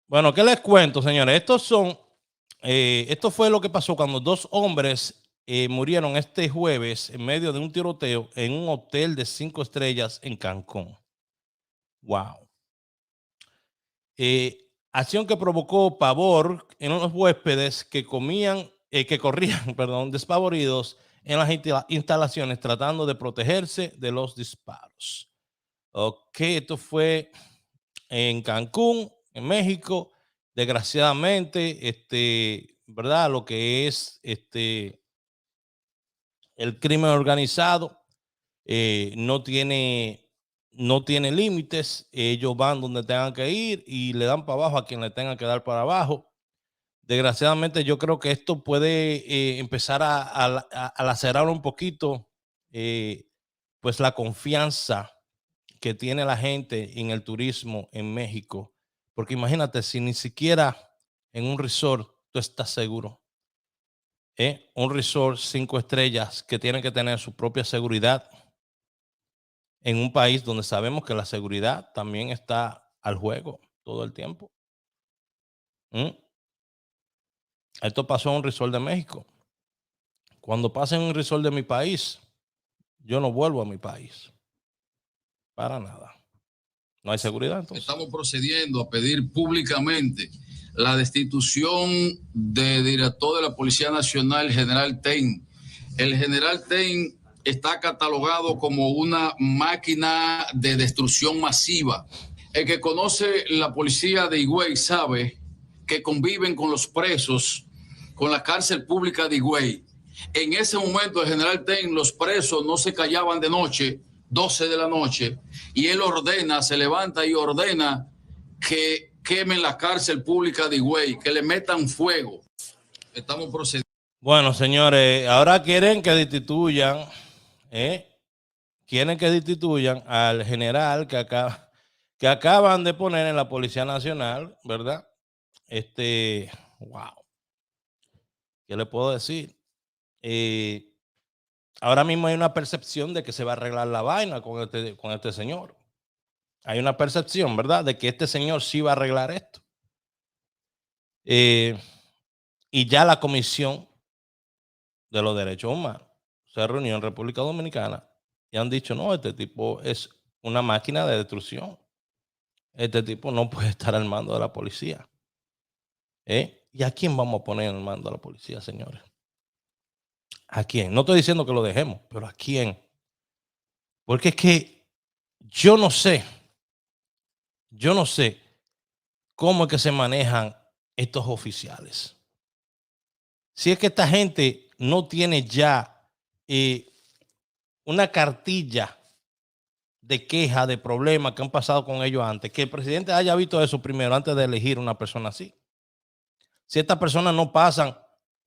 Bueno, ¿qué les cuento, señores? Esto fue lo que pasó cuando dos hombres murieron este jueves en medio de un tiroteo en un hotel de 5 estrellas en Cancún. Wow. Acción que provocó pavor en los huéspedes que corrían, perdón, despavoridos en las instalaciones tratando de protegerse de los disparos. Ok, esto fue en Cancún, en México. Desgraciadamente, ¿verdad? Lo que es el crimen organizado no tiene límites. Ellos van donde tengan que ir y le dan para abajo a quien le tenga que dar para abajo. Desgraciadamente, yo creo que esto puede empezar a lacerar un poquito pues la confianza que tiene la gente en el turismo en México. Porque imagínate, si ni siquiera en un resort tú estás seguro. Un resort 5 estrellas que tiene que tener su propia seguridad en un país donde sabemos que la seguridad también está al juego todo el tiempo. Esto pasó en un resort de México. Cuando pasa en un resort de mi país, yo no vuelvo a mi país. Para nada. No hay seguridad, entonces. Estamos procediendo a pedir públicamente la destitución del director de la Policía Nacional, General Ten. El General Ten está catalogado como una máquina de destrucción masiva. El que conoce la policía de Higüey sabe que conviven con los presos, con la cárcel pública de Higüey. En ese momento, el General Ten, los presos no se callaban de noche, 12 de la noche, y él ordena, se levanta y ordena que quemen la cárcel pública de Higüey, que le metan fuego. Estamos procediendo. Bueno, señores, ahora quieren que destituyan, al general que acaban de poner en la Policía Nacional, ¿verdad? Wow. ¿Qué le puedo decir? Ahora mismo hay una percepción de que se va a arreglar la vaina con este señor. Hay una percepción, ¿verdad?, de que este señor sí va a arreglar esto. Y ya la Comisión de los Derechos Humanos se reunió en República Dominicana y han dicho, no, este tipo es una máquina de destrucción. Este tipo no puede estar al mando de la policía. ¿Y a quién vamos a poner al mando de la policía, señores? ¿A quién? No estoy diciendo que lo dejemos, pero ¿a quién? Porque es que yo no sé cómo es que se manejan estos oficiales. Si es que esta gente no tiene ya una cartilla de queja, de problemas que han pasado con ellos antes, que el presidente haya visto eso primero antes de elegir una persona así. Si estas personas no pasan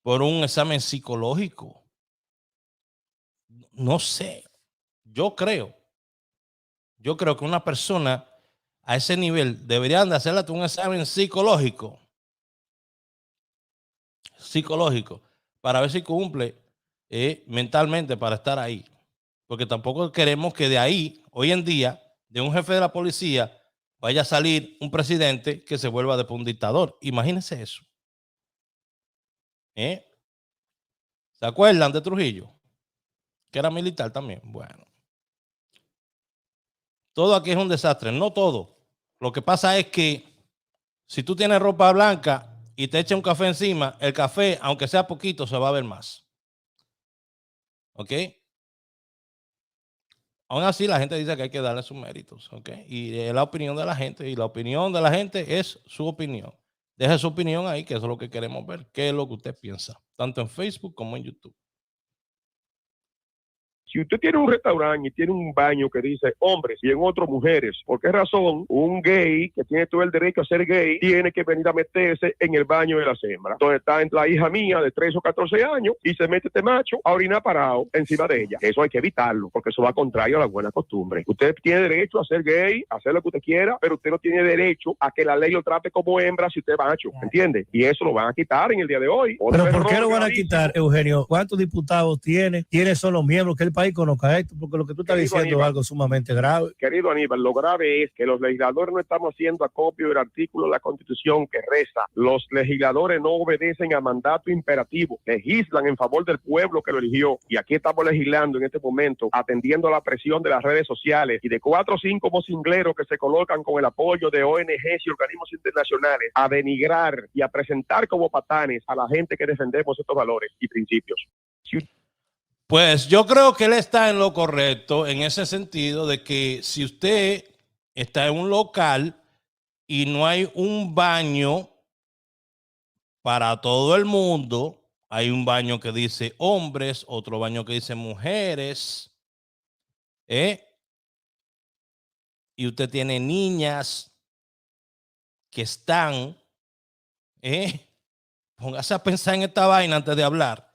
por un examen psicológico, no sé, yo creo que una persona a ese nivel deberían de hacerle un examen psicológico para ver si cumple mentalmente para estar ahí. Porque tampoco queremos que de ahí, hoy en día, de un jefe de la policía, vaya a salir un presidente que se vuelva después un dictador. Imagínense eso. ¿Se acuerdan de Trujillo? Que era militar también. Bueno. Todo aquí es un desastre. No todo. Lo que pasa es que si tú tienes ropa blanca y te echa un café encima, el café, aunque sea poquito, se va a ver más. ¿Ok? Aún así, la gente dice que hay que darle sus méritos. ¿Ok? Y es la opinión de la gente. Y la opinión de la gente es su opinión. Deje su opinión ahí, que eso es lo que queremos ver. ¿Qué es lo que usted piensa? Tanto en Facebook como en YouTube. Si usted tiene un restaurante y tiene un baño que dice hombres y en otro mujeres, ¿por qué razón un gay que tiene todo el derecho a ser gay tiene que venir a meterse en el baño de las hembras? Entonces está la hija mía de 13 o 14 años y se mete este macho a orinar parado encima de ella. Eso hay que evitarlo, porque eso va contrario a la buena costumbre. Usted tiene derecho a ser gay, a hacer lo que usted quiera, pero usted no tiene derecho a que la ley lo trate como hembra si usted es macho, ¿entiende? Y eso lo van a quitar en el día de hoy. Pero ¿por qué lo van a quitar, Eugenio? ¿Cuántos diputados tiene? ¿Quiénes son los miembros? Que el país conozca esto, porque lo que tú estás diciendo es algo sumamente grave. Querido Aníbal, lo grave es que los legisladores no estamos haciendo acopio del artículo de la Constitución que reza: los legisladores no obedecen a mandato imperativo, legislan en favor del pueblo que lo eligió. Y aquí estamos legislando en este momento, atendiendo a la presión de las redes sociales y de 4 o 5 vocingleros que se colocan con el apoyo de ONGs y organismos internacionales a denigrar y a presentar como patanes a la gente que defendemos estos valores y principios. Pues yo creo que él está en lo correcto en ese sentido de que si usted está en un local y no hay un baño para todo el mundo, hay un baño que dice hombres, otro baño que dice mujeres, y usted tiene niñas que están, póngase a pensar en esta vaina antes de hablar.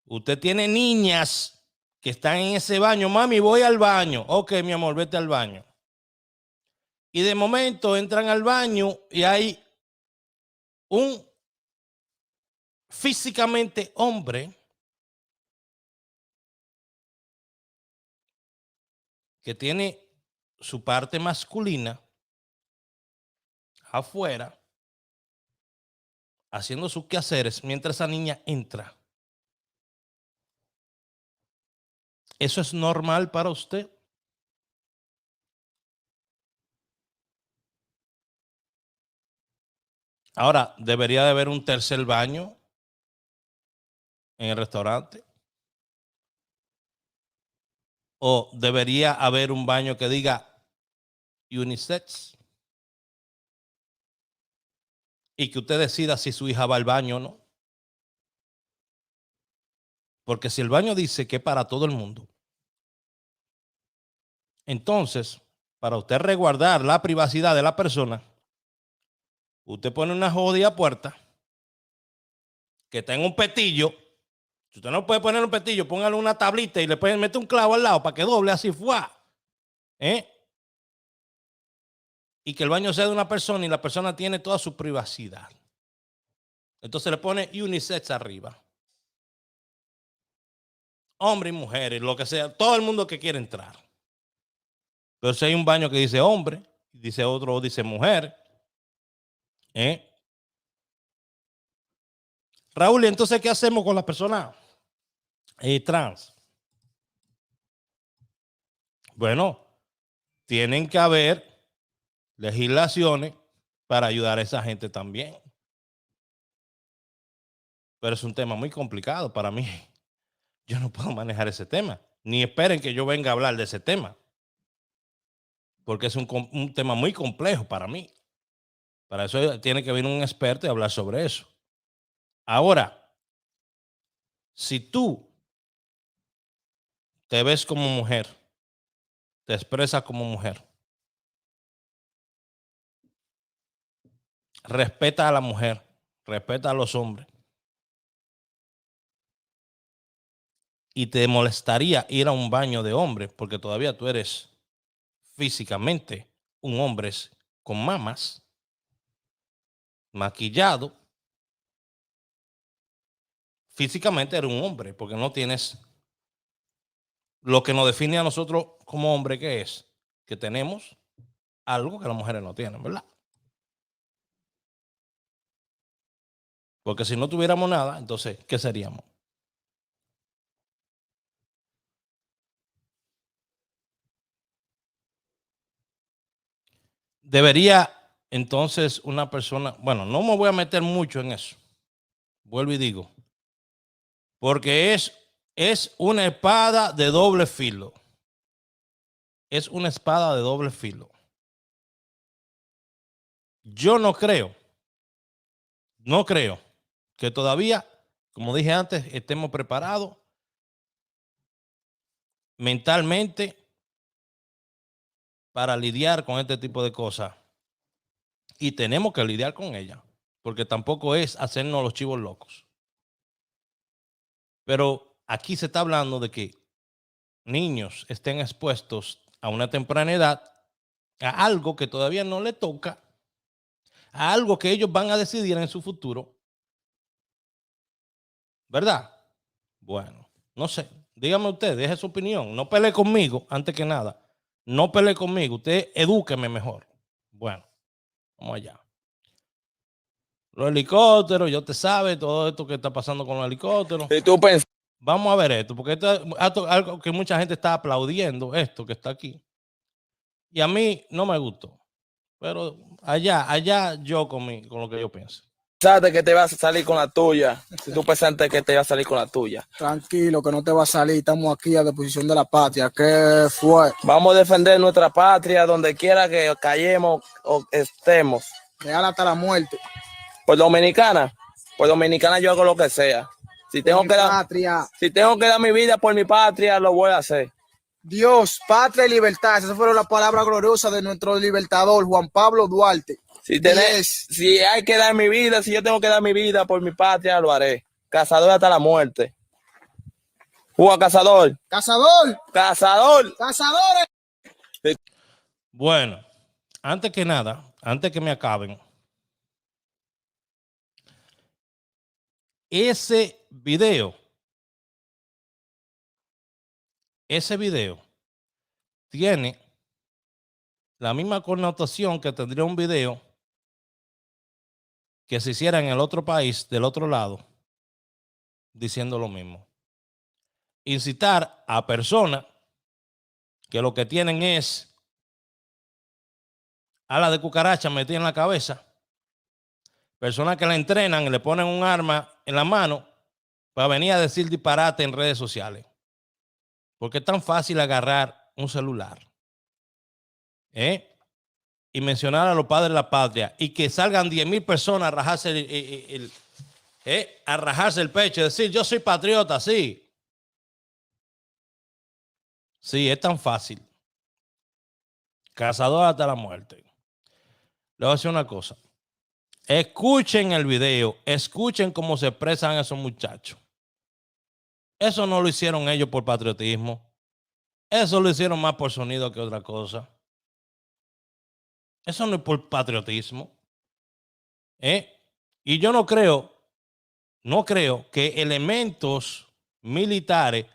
Usted tiene niñas que están en ese baño. Mami, voy al baño. Ok, mi amor, vete al baño. Y de momento entran al baño y hay un físicamente hombre que tiene su parte masculina afuera haciendo sus quehaceres mientras esa niña entra. ¿Eso es normal para usted? Ahora, ¿debería de haber un tercer baño en el restaurante? ¿O debería haber un baño que diga unisex? Y que usted decida si su hija va al baño o no. Porque si el baño dice que es para todo el mundo, entonces, para usted resguardar la privacidad de la persona, usted pone una jodida puerta que tenga un petillo. Si usted no puede poner un petillo, póngale una tablita y le puede meter un clavo al lado para que doble así, ¡fua! Y que el baño sea de una persona y la persona tiene toda su privacidad. Entonces le pone unisex arriba. Hombres y mujeres, lo que sea, todo el mundo que quiere entrar. Pero si hay un baño que dice hombre, dice otro, dice mujer. Raúl, ¿y entonces qué hacemos con las personas trans? Bueno, tienen que haber legislaciones para ayudar a esa gente también. Pero es un tema muy complicado para mí. Yo no puedo manejar ese tema. Ni esperen que yo venga a hablar de ese tema. Porque es un tema muy complejo para mí. Para eso tiene que venir un experto y hablar sobre eso. Ahora, si tú te ves como mujer, te expresas como mujer, respeta a la mujer, respeta a los hombres, y te molestaría ir a un baño de hombre porque todavía tú eres físicamente un hombre con mamas, maquillado, físicamente eres un hombre porque no tienes lo que nos define a nosotros como hombre, que es que tenemos algo que las mujeres no tienen, ¿verdad? Porque si no tuviéramos nada, entonces, ¿qué seríamos? Debería entonces una persona, bueno, no me voy a meter mucho en eso, vuelvo y digo, porque es una espada de doble filo. Es una espada de doble filo. Yo no creo que todavía, como dije antes, estemos preparados mentalmente para lidiar con este tipo de cosas. Y tenemos que lidiar con ella, porque tampoco es hacernos los chivos locos. Pero aquí se está hablando de que niños estén expuestos a una temprana edad a algo que todavía no le toca, a algo que ellos van a decidir en su futuro. ¿Verdad? Bueno, no sé. Dígame usted, deje su opinión. No pelee conmigo, antes que nada. No pelee conmigo. Usted edúqueme mejor. Bueno, vamos allá. Los helicópteros, yo te sabe todo esto que está pasando con los helicópteros. Si tú pensas. Vamos a ver esto, porque esto es algo que mucha gente está aplaudiendo, esto que está aquí. Y a mí no me gustó. Pero allá yo con lo que yo pienso. Pensaste que te vas a salir con la tuya. Si tú pensaste que te vas a salir con la tuya. Tranquilo, que no te va a salir. Estamos aquí a disposición de la patria. ¿Qué fue? Vamos a defender nuestra patria donde quiera que callemos o estemos. Real hasta la muerte. Por dominicana yo hago lo que sea. Si tengo que dar mi vida por mi patria, lo voy a hacer. Dios, patria y libertad. Esas fueron las palabras gloriosas de nuestro libertador, Juan Pablo Duarte. Si hay que dar mi vida, si yo tengo que dar mi vida por mi patria, lo haré. Cazador hasta la muerte. Juan Cazador. Cazador. Cazador. Cazadores. Bueno, antes que nada, antes que me acaben, ese video tiene la misma connotación que tendría un video que se hiciera en el otro país, del otro lado, diciendo lo mismo. Incitar a personas que lo que tienen es ala de cucaracha metida en la cabeza, personas que la entrenan y le ponen un arma en la mano para venir a decir disparate en redes sociales. Porque es tan fácil agarrar un celular y mencionar a los padres de la patria y que salgan 10,000 personas a rajarse el pecho y decir yo soy patriota, sí. Sí, es tan fácil. Cazador hasta la muerte. Le voy a decir una cosa. Escuchen el video, escuchen cómo se expresan esos muchachos. Eso no lo hicieron ellos por patriotismo. Eso lo hicieron más por sonido que otra cosa. Eso no es por patriotismo. Y yo no creo que elementos militares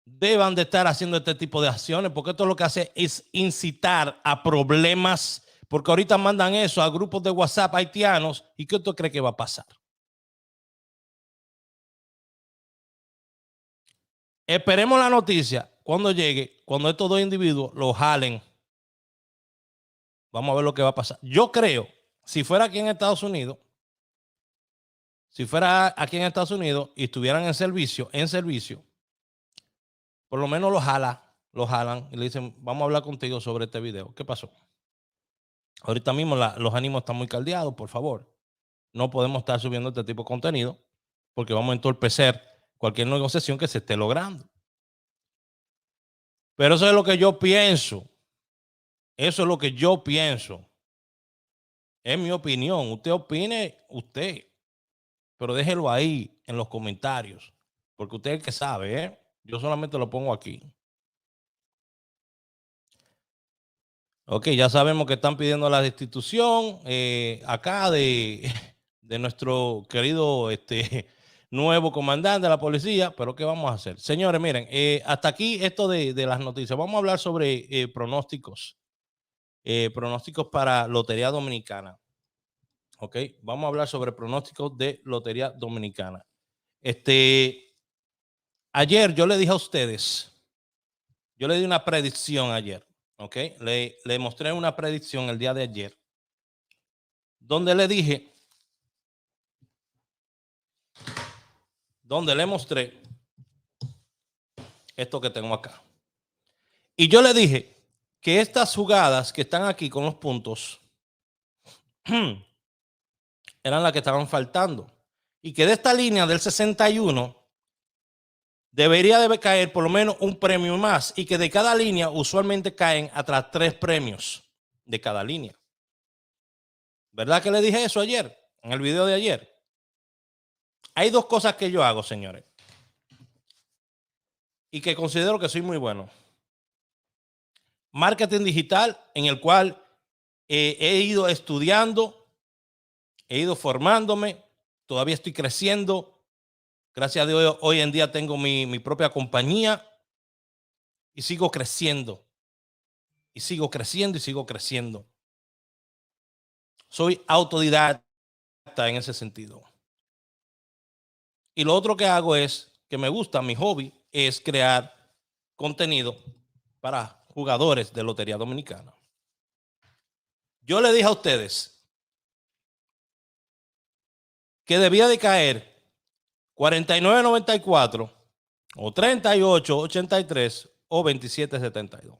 deban de estar haciendo este tipo de acciones, porque esto lo que hace es incitar a problemas, porque ahorita mandan eso a grupos de WhatsApp haitianos. ¿Y qué usted cree que va a pasar? Esperemos la noticia cuando llegue, cuando estos dos individuos lo jalen. Vamos a ver lo que va a pasar. Yo creo, si fuera aquí en Estados Unidos, y estuvieran en servicio, por lo menos lo jalan y le dicen, vamos a hablar contigo sobre este video. ¿Qué pasó? Ahorita mismo los ánimos están muy caldeados, por favor. No podemos estar subiendo este tipo de contenido porque vamos a entorpecer cualquier negociación que se esté logrando. Pero eso es lo que yo pienso. Eso es lo que yo pienso. Es mi opinión. Usted opine, usted. Pero déjelo ahí en los comentarios. Porque usted es el que sabe, Yo solamente lo pongo aquí. Ok, ya sabemos que están pidiendo la destitución acá de nuestro querido nuevo comandante de la policía, pero ¿qué vamos a hacer? Señores, miren, hasta aquí esto de las noticias. Vamos a hablar sobre pronósticos. Pronósticos para Lotería Dominicana. Ok, vamos a hablar sobre pronósticos de Lotería Dominicana. Ayer yo le dije a ustedes, yo le di una predicción ayer. Ok, le mostré una predicción el día de ayer, donde le dije, donde le mostré esto que tengo acá. Y yo le dije que estas jugadas que están aquí con los puntos eran las que estaban faltando. Y que de esta línea del 61 debería de caer por lo menos un premio más y que de cada línea usualmente caen hasta 3 premios de cada línea. ¿Verdad que le dije eso ayer? En el video de ayer. Hay 2 cosas que yo hago, señores, y que considero que soy muy bueno. Marketing digital, en el cual he ido estudiando, he ido formándome, todavía estoy creciendo. Gracias a Dios, hoy en día tengo mi propia compañía y sigo creciendo. Y sigo creciendo y sigo creciendo. Soy autodidacta en ese sentido. Y lo otro que hago es, que me gusta, mi hobby, es crear contenido para jugadores de Lotería Dominicana. Yo le dije a ustedes que debía de caer 49.94 o 38.83 o 27.72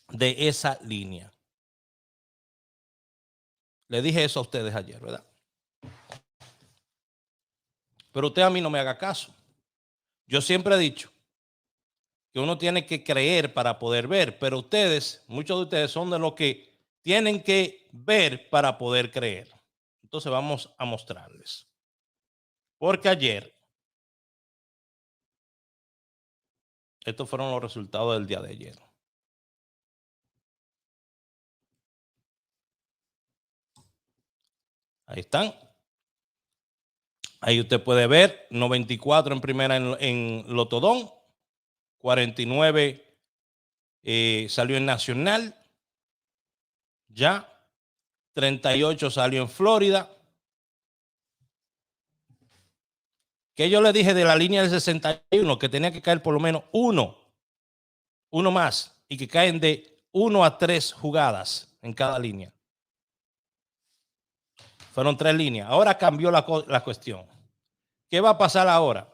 de esa línea. Le dije eso a ustedes ayer, ¿verdad? Pero usted a mí no me haga caso. Yo siempre he dicho que uno tiene que creer para poder ver, pero ustedes, muchos de ustedes son de los que tienen que ver para poder creer. Entonces vamos a mostrarles. Porque ayer, estos fueron los resultados del día de ayer. Ahí están. Ahí usted puede ver 94 en primera en Lotodón, 49 salió en Nacional, ya 38 salió en Florida. Que yo le dije de la línea del 61 que tenía que caer por lo menos uno más y que caen de 1 a 3 jugadas en cada línea. Fueron 3 líneas. Ahora cambió la cuestión. ¿Qué va a pasar ahora?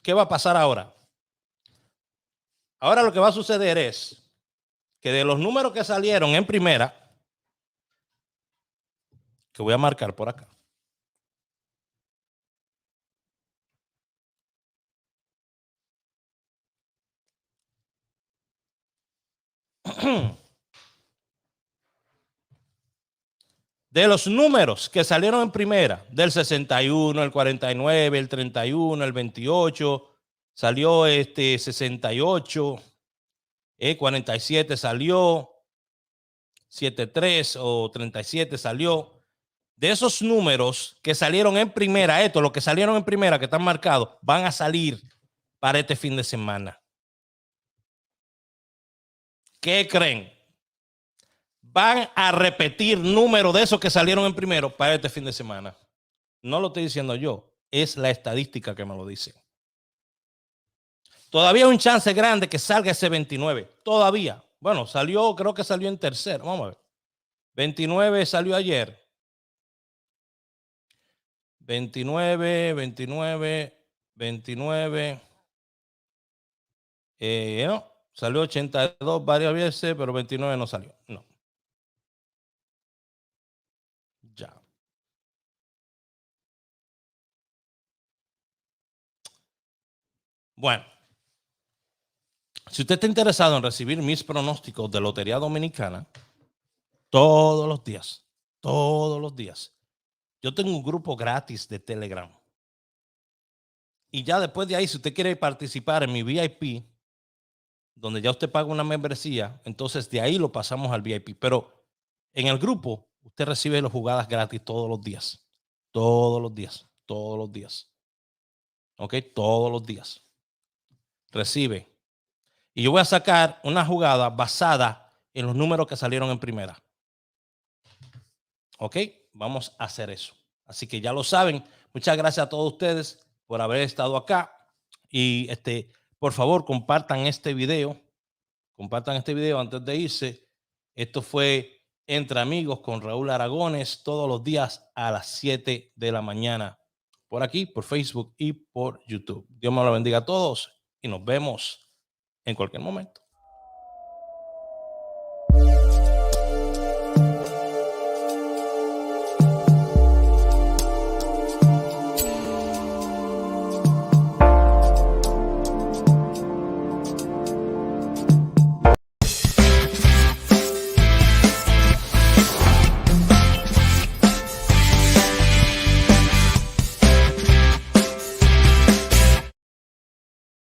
¿Qué va a pasar ahora? Ahora lo que va a suceder es que de los números que salieron en primera, que voy a marcar por acá, de los números que salieron en primera, del 61, el 49, el 31, el 28, salió 68, 47 salió, 73 o 37 salió. De esos números que salieron en primera, los que salieron en primera, que están marcados, van a salir para este fin de semana. ¿Qué creen? Van a repetir números de esos que salieron en primero para este fin de semana. No lo estoy diciendo yo, es la estadística que me lo dice. Todavía hay un chance grande que salga ese 29. Todavía. Bueno, salió, creo que salió en tercero. Vamos a ver. 29 salió ayer. 29. No, salió 82 varias veces, pero 29 no salió. No. Ya. Bueno. Si usted está interesado en recibir mis pronósticos de Lotería Dominicana, todos los días, yo tengo un grupo gratis de Telegram. Y ya después de ahí, si usted quiere participar en mi VIP, donde ya usted paga una membresía, entonces de ahí lo pasamos al VIP. Pero en el grupo, usted recibe las jugadas gratis todos los días. Todos los días. ¿Ok? Todos los días. Recibe. Y yo voy a sacar una jugada basada en los números que salieron en primera. ¿Ok? Vamos a hacer eso. Así que ya lo saben. Muchas gracias a todos ustedes por haber estado acá. Y por favor, compartan este video. Compartan este video antes de irse. Esto fue Entre Amigos con Raúl Aragones todos los días a las 7 de la mañana. Por aquí, por Facebook y por YouTube. Dios me lo bendiga a todos y nos vemos en cualquier momento.